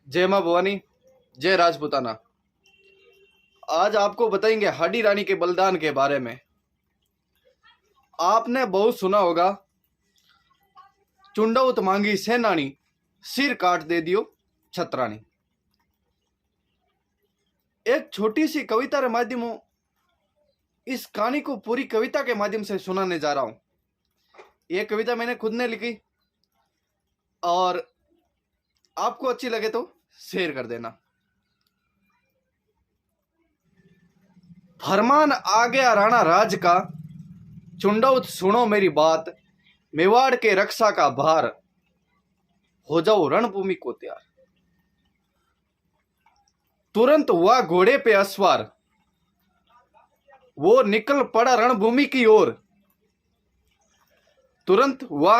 जय मां भवानी, जय राजपूताना। आज आपको बताएंगे हाडी रानी के बलिदान के बारे में। आपने बहुत सुना होगा, चुंडौत मांगी सेनानी, सिर काट दे दियो छतरानी। एक छोटी सी कविता के माध्यमों इस कहानी को पूरी कविता के माध्यम से सुनाने जा रहा हूं। यह कविता मैंने खुद ने लिखी और आपको अच्छी लगे तो शेयर कर देना। फरमान आ गया राणा राज का, चुंडौत सुनो मेरी बात, मेवाड़ के रक्षा का भार, हो जाओ रणभूमि को तैयार। तुरंत हुआ घोड़े पे अस्वार, वो निकल पड़ा रणभूमि की ओर। तुरंत हुआ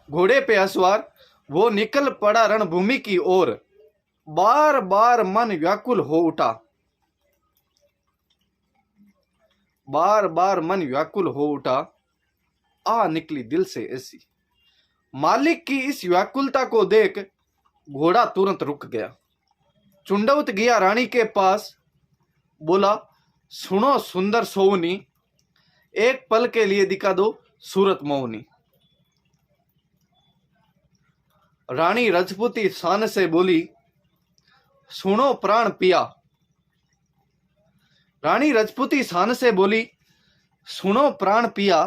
घोड़े पे अस्वार, वो निकल पड़ा रणभूमि की ओर। बार बार मन व्याकुल हो उठा, बार बार मन व्याकुल हो उठा, आ निकली दिल से ऐसी। मालिक की इस व्याकुलता को देख घोड़ा तुरंत रुक गया। चुंडौत गया रानी के पास, बोला सुनो सुंदर सोवनी, एक पल के लिए दिखा दो सूरत मोहनी। रानी रजपूती शान से बोली, सुनो प्राण पिया। रानी रजपूती शान से बोली, सुनो प्राण पिया,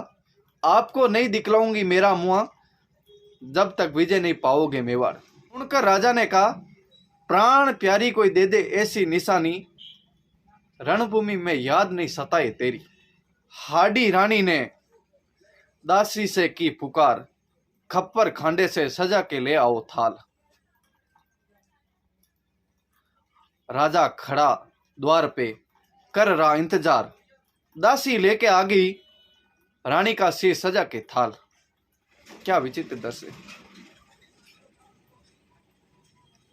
आपको नहीं दिखलाऊंगी मेरा मुआ, जब तक विजय नहीं पाओगे मेवाड़। सुनकर राजा ने कहा, प्राण प्यारी कोई दे दे ऐसी निशानी, रणभूमि में याद नहीं सताए तेरी। हाडी रानी ने दासी से की पुकार, खप्पर खांडे से सजा के ले आओ थाल। राजा खड़ा द्वार पे कर रहा इंतजार, दासी लेके आ गई रानी का सिर सजा के थाल। क्या विचित्र दृश्य।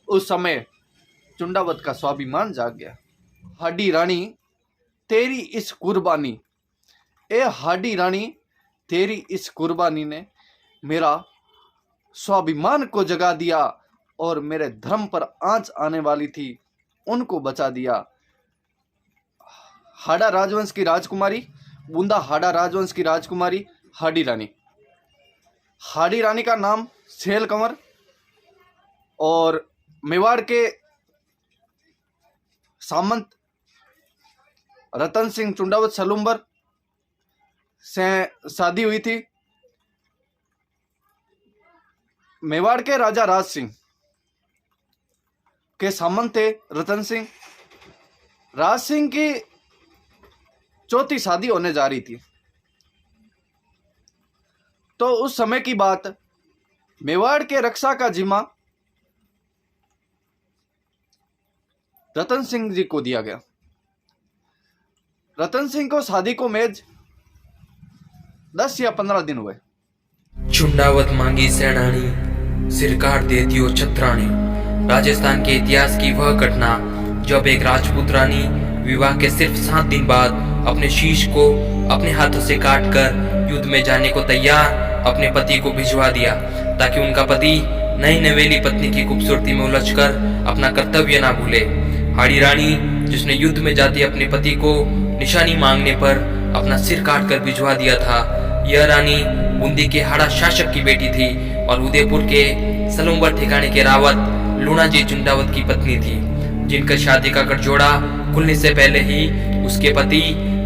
उस समय चुंडावत का स्वाभिमान जाग गया। हाडी रानी तेरी इस कुर्बानी, ए हाडी रानी तेरी इस कुर्बानी ने मेरा स्वाभिमान को जगा दिया और मेरे धर्म पर आंच आने वाली थी उनको बचा दिया। हाड़ा राजवंश की राजकुमारी, बूंदा हाड़ा राजवंश की राजकुमारी हाडी रानी। हाडी रानी का नाम सेल कंवर और मेवाड़ के सामंत रतन सिंह चुंडावत सलूम्बर से शादी हुई थी। मेवाड़ के राजा राज सिंह के सामंत थे रतन सिंह। राज सिंह की चौथी शादी होने जा रही थी। तो उस समय की बात, मेवाड़ के रक्षा का जिम्मा रतन सिंह जी को दिया गया। रतन सिंह को शादी को मेज 10 या 15 दिन हुए। चुंडावत मांगी सेनानी, सिर काट दे दियो छतरानी। राजस्थान के इतिहास की वह घटना जब एक राजपूत रानी विवाह के सिर्फ 7 दिन बाद अपने शीश को अपने हाथों से काटकर युद्ध में जाने को तैयार अपने पति को भिजवा दिया, ताकि उनका पति नई नवेली पत्नी की खूबसूरती में उलझकर अपना कर्तव्य ना भूले। हाडी रानी, जिसने युद्ध में जाते अपने पति को निशानी मांगने पर अपना सिर काट कर भिजवा दिया था, यह रानी बूंदी के हाड़ा शासक की बेटी थी और उदयपुर के सलूम्बर ठिकाने के रावत लूणाजी चुंडावत की पत्नी थी, जिनका शादी का गठजोड़ा खुलने से पहले ही उसके पति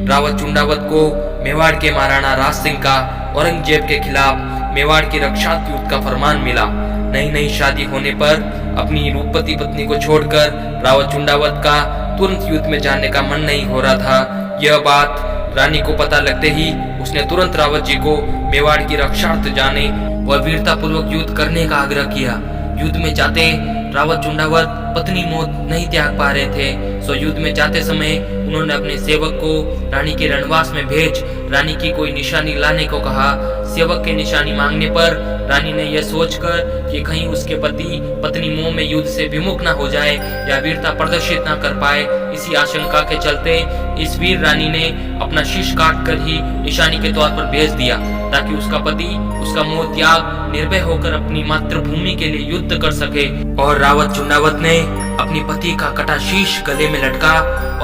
रावत चुंडावत को मेवाड़ के महाराणा राज सिंह का औरंगजेब के खिलाफ मेवाड़ की रक्षात्युत का फरमान मिला। नई नई शादी होने पर अपनी रूपवती पत्नी को छोड़कर रावत चुंडावत का तुरंत युद्ध में जाने का मन नहीं हो रहा था। यह बात रानी को पता लगते ही उसने तुरंत रावत जी को मेवाड़ की रक्षार्थ जाने और वीरता पूर्वक युद्ध करने का आग्रह किया। युद्ध में जाते रावत चुंडावत पत्नी मौत नहीं त्याग पा रहे थे, सो युद्ध में जाते समय उन्होंने अपने सेवक को रानी के रणवास में भेज रानी की कोई निशानी लाने को कहा। सेवक के निशानी मांगने पर रानी ने यह सोचकर कि कहीं उसके पति पत्नी मोह में युद्ध से विमुख न हो जाए या वीरता प्रदर्शित न कर पाए, इसी आशंका के चलते इस वीर रानी ने अपना शीश काट कर ही निशानी के तौर पर भेज दिया। ताकि उसका पति उसका मोह त्याग निर्भय होकर अपनी मातृभूमि के लिए युद्ध कर सके। और रावत चुंडावत ने अपनी पति का कटा शीश गले में लटका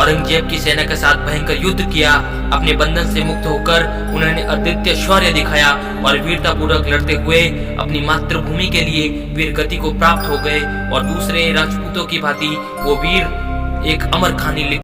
औरंगजेब की सेना के साथ भयंकर युद्ध किया। अपने बंधन से मुक्त होकर उन्होंने अद्वितीय शौर्य दिखाया और वीरता पूर्वक लड़ते हुए अपनी मातृभूमि के लिए वीर गति को प्राप्त हो गए और दूसरे राजपूतों की भांति वो वीर एक अमर कहानी